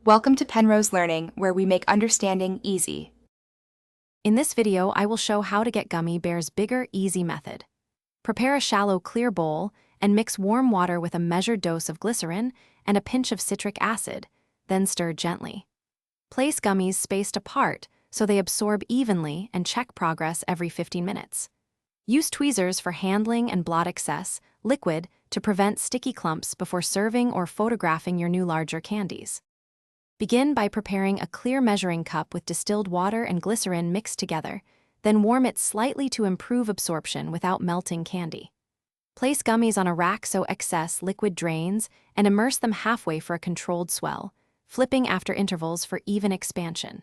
Welcome to Penrose Learning, where we make understanding easy. In this video, I will show how to get gummy bears bigger, easy method. Prepare a shallow, clear bowl and mix warm water with a measured dose of glycerin and a pinch of citric acid, then stir gently. Place gummies spaced apart so they absorb evenly and check progress every 15 minutes. Use tweezers for handling and blot excess, liquid to prevent sticky clumps before serving or photographing your new larger candies. Begin by preparing a clear measuring cup with distilled water and glycerin mixed together, then warm it slightly to improve absorption without melting candy. Place gummies on a rack so excess liquid drains and immerse them halfway for a controlled swell, flipping after intervals for even expansion.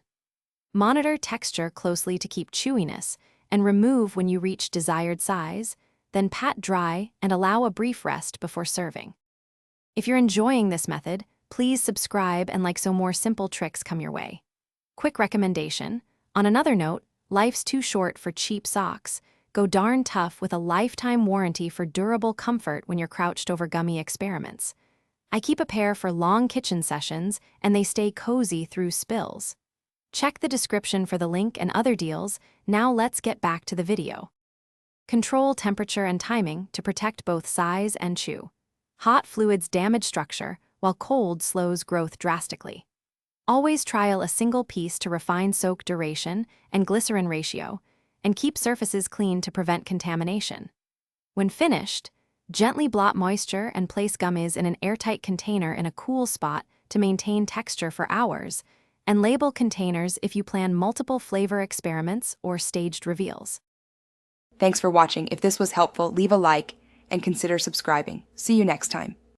Monitor texture closely to keep chewiness and remove when you reach desired size, then pat dry and allow a brief rest before serving. If you're enjoying this method, please subscribe and like so more simple tricks come your way. Quick recommendation: on another note, life's too short for cheap socks. Go darn tough with a lifetime warranty for durable comfort when you're crouched over gummy experiments. I keep a pair for long kitchen sessions and they stay cozy through spills. Check the description for the link and other deals. Now let's get back to the video. Control temperature and timing to protect both size and chew. Hot fluids damage structure, while cold slows growth drastically. Always trial a single piece to refine soak duration and glycerin ratio, and keep surfaces clean to prevent contamination. When finished, gently blot moisture and place gummies in an airtight container in a cool spot to maintain texture for hours, and label containers if you plan multiple flavor experiments or staged reveals. Thanks for watching. If this was helpful, leave a like and consider subscribing. See you next time.